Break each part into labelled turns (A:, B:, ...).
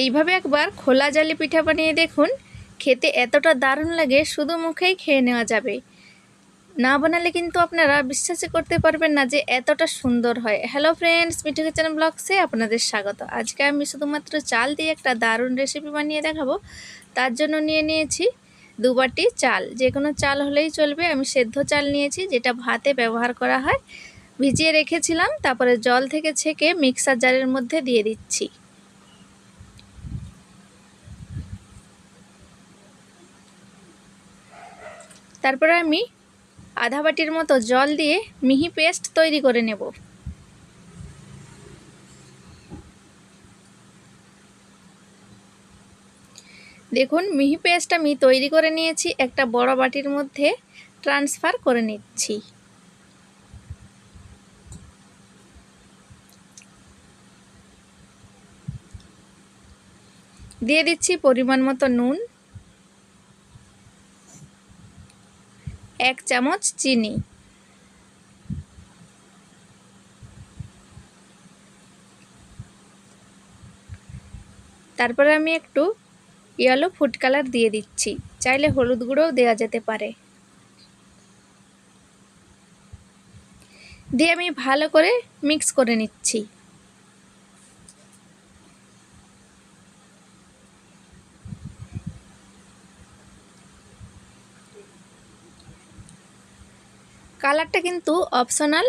A: এইভাবে একবার খোলা জালি পিঠা বানিয়ে দেখুন, খেতে এতটা দারুণ লাগে শুধু মুখেই খেয়ে নেওয়া যাবে। না বানালে কিন্তু আপনারা বিশ্বাসই করতে পারবেন না যে এতটা সুন্দর হয়। হ্যালো ফ্রেন্ডস, মিঠু কিচেন ব্লগসে আপনাদের স্বাগত। আজকে আমি শুধুমাত্র চাল দিয়ে একটা দারুণ রেসিপি বানিয়ে দেখাবো। তার জন্য নিয়ে নিয়েছি 2 বাটি চাল। যে কোনো চাল হলেই চলবে। আমি সেদ্ধ চাল নিয়েছি, যেটা ভাতে ব্যবহার করা হয়। ভিজিয়ে রেখেছিলাম, তারপরে জল থেকে ছেঁকে মিক্সার জারের মধ্যে দিয়ে দিচ্ছি। তারপরে আমি আধা বাটির মতো জল দিয়ে মিহি পেস্ট তৈরি করে নেব। দেখুন, মিহি পেস্ট আমি তৈরি করে নিয়েছি। একটা বড় বাটির মধ্যে ট্রান্সফার করে নিচ্ছি। দিয়ে দিচ্ছি পরিমাণ মতো নুন, 1 চামচ চিনি, তারপরে আমি একটু ইয়েলো ফুড কালার দিয়ে দিচ্ছি। চাইলে হলুদ গুঁড়োও দেওয়া যেতে পারে। দিয়ে আমি ভালো করে মিক্স করে নিচ্ছি। কালারটা কিন্তু অপশনাল।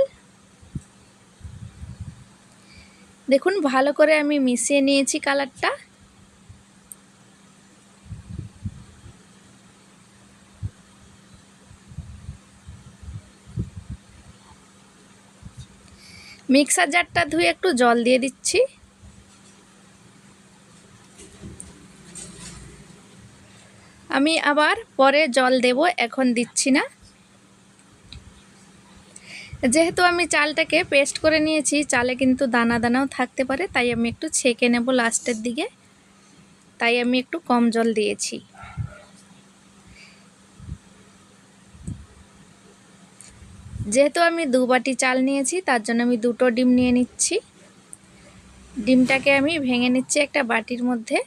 A: দেখুন, ভালো করে আমি মিশিয়ে নিয়েছি কালারটা। মিক্সার জারটা ধুয়ে একটু জল দিয়ে দিচ্ছি। আমি আবার পরে জল দেব, এখন দিচ্ছি না। যেহেতু আমি চালটাকে পেস্ট করে নিয়েছি, চালে কিন্তু দানা দানাও থাকতে পারে, তাই আমি একটু ছেঁকে নেব লাস্টের দিকে। তাই আমি একটু কম জল দিয়েছি। যেহেতু আমি 2 বাটি চাল নিয়েছি, তার জন্য আমি 2টো ডিম নিয়ে নিচ্ছি। ডিমটাকে আমি ভেঙে নিচ্ছি একটা বাটির মধ্যে।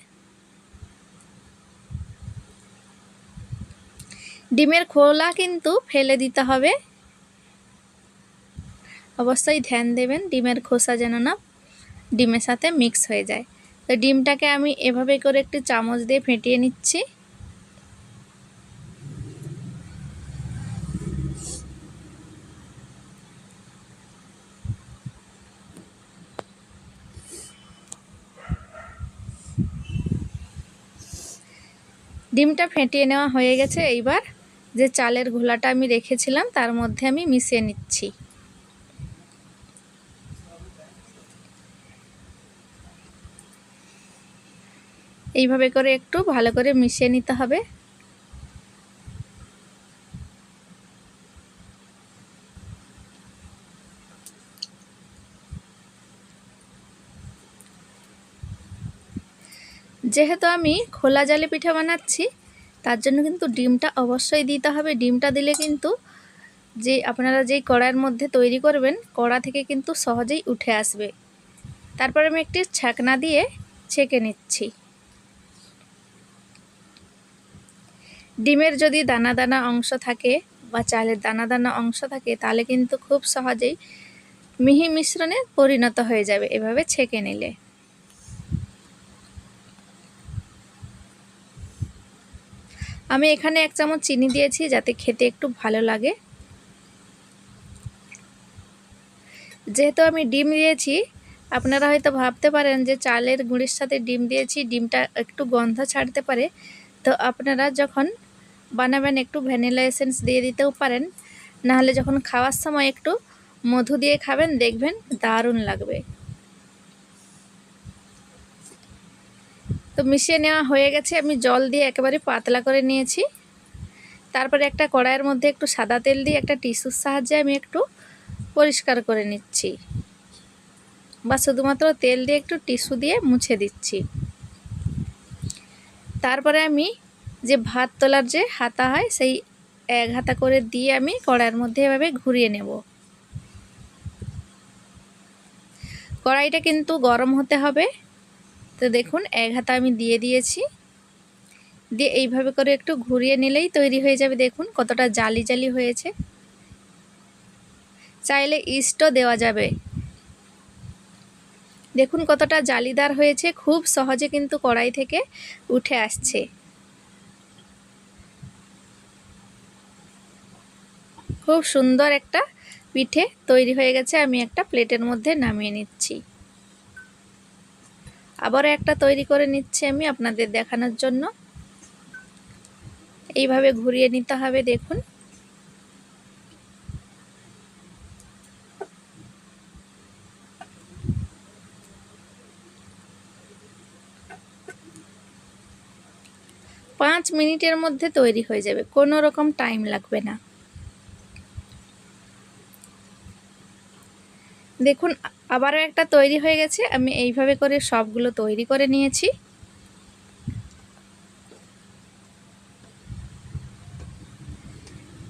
A: ডিমের খোলা কিন্তু ফেলে দিতে হবে। অবশ্যই ধ্যান দেবেন ডিমের খোসা যেন না ডিমের সাথে মিক্স হয়ে যায়। তো ডিমটাকে আমি এভাবে করে একটু চামচ দিয়ে ফেটিয়ে নিচ্ছি। ডিমটা ফেটিয়ে নেওয়া হয়ে গেছে। এইবার যে চালের ঘোলাটা আমি রেখেছিলাম তার মধ্যে আমি মিশিয়ে নিচ্ছি। এইভাবে করে একটু ভালো করে মিশিয়ে নিতে হবে। যেহেতু আমি খোলা জালি পিঠা বানাচ্ছি, তার জন্য কিন্তু ডিমটা অবশ্যই দিতে হবে। ডিমটা দিলে কিন্তু যে আপনারা যেই কড়াইয়ের মধ্যে তৈরি করবেন, কড়া থেকে কিন্তু সহজেই উঠে আসবে। তারপর আমি একটি ছাকনা দিয়ে ছেঁকে নিচ্ছি। ডিমের যদি দানা দানা অংশ থাকে বা চালের দানা দানা অংশ থাকে, তাহলে কিন্তু খুব সহজেই মিহি মিশ্রণে পরিণত হয়ে যাবে এভাবে ছেঁকে নিলে। আমি এখানে 1 চামচ চিনি দিয়েছি, যাতে খেতে একটু ভালো লাগে। যেহেতু আমি ডিম দিয়েছি, আপনারা হয়তো ভাবতে পারেন যে চালের গুঁড়ির সাথে ডিম দিয়েছি, ডিমটা একটু গন্ধ ছাড়তে পারে। তো আপনারা যখন বানাবেন একটু ভ্যানিলা এসেন্স দিয়ে দিতেও পারেন। নাহলে যখন খাওয়ার সময় একটু মধু দিয়ে খাবেন, দেখবেন দারুণ লাগবে। তো মিশিয়ে নেওয়া হয়ে গেছে। আমি জল দিয়ে একেবারে পাতলা করে নিয়েছি। তারপরে একটা কড়াইয়ের মধ্যে একটু সাদা তেল দিয়ে একটা টিস্যুর সাহায্যে আমি একটু পরিষ্কার করে নিচ্ছি, বা শুধুমাত্র তেল দিয়ে একটু টিস্যু দিয়ে মুছে দিচ্ছি। তারপরে আমি যে ভাত তোলার যে হাতা হয়, সেই 1 হাতা করে দিয়ে আমি কড়াইয়ের মধ্যে এভাবে ঘুরিয়ে নেব। কড়াইটা কিন্তু গরম হতে হবে, তো দেখুন এক হাতা আমি দিয়ে দিয়েছি, দিয়ে এইভাবে করে একটু ঘুরিয়ে নিলেই তৈরি হয়ে যাবে। দেখুন কতটা জালি জালি হয়েছে। চাইলে ইস্টও দেওয়া যাবে। দেখুন কতটা জালিদার হয়েছে, খুব সহজে কিন্তু কড়াই থেকে উঠে আসছে। খুব সুন্দর একটা পিঠে তৈরি হয়ে গেছে। আমি একটা প্লেটের মধ্যে নামিয়ে নিচ্ছি। আবারও একটা তৈরি করে নিচ্ছি আমি আপনাদের দেখানোর জন্য। এইভাবে ঘুরিয়ে নিতে হবে। দেখুন পাঁচ মিনিটের মধ্যে তৈরি হয়ে যাবে, কোনো রকম টাইম লাগবে না। দেখুন আবারও একটা তৈরি হয়ে গেছে। আমি এইভাবে করে সবগুলো তৈরি করে নিয়েছি।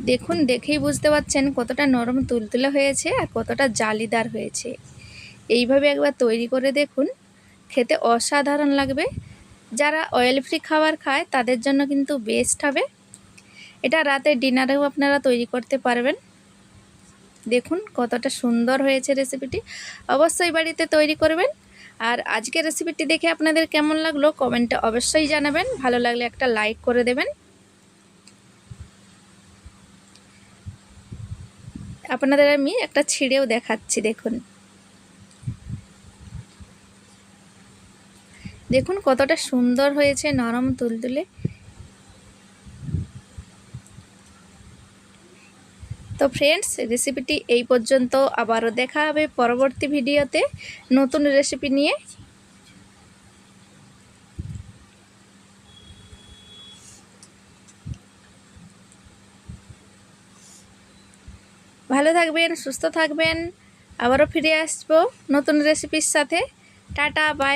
A: দেখুন দেখেই বুঝতে পারছেন কতটা নরম তুলতুলে হয়েছে আর কতটা জালিদার হয়েছে। এইভাবে একবার তৈরি করে দেখুন, খেতে অসাধারণ লাগবে। যারা অয়েল ফ্রি খাবার খায় তাদের জন্য কিন্তু বেস্ট হবে। এটা রাতে ডিনারেও আপনারা তৈরি করতে পারবেন। দেখুন কতটা সুন্দর হয়েছে রেসিপিটি। অবশ্যই বাড়িতে তৈরি করবেন। আর আজকের রেসিপিটি দেখে আপনাদের কেমন লাগলো কমেন্টে অবশ্যই জানাবেন। ভালো লাগলে একটা লাইক করে দেবেন। আপনাদের আমি একটা ছিঁড়েও দেখাচ্ছি। দেখুন দেখুন কতটা সুন্দর হয়েছে, নরম তুলতুলে। তো ফ্রেন্ডস রেসিপিটি এই পর্যন্ত। আবারও দেখা হবে পরবর্তী ভিডিওতে নতুন রেসিপি নিয়ে। ভালো থাকবেন, সুস্থ থাকবেন। আবারও ফিরে আসবো নতুন রেসিপির সাথে। Tata bye.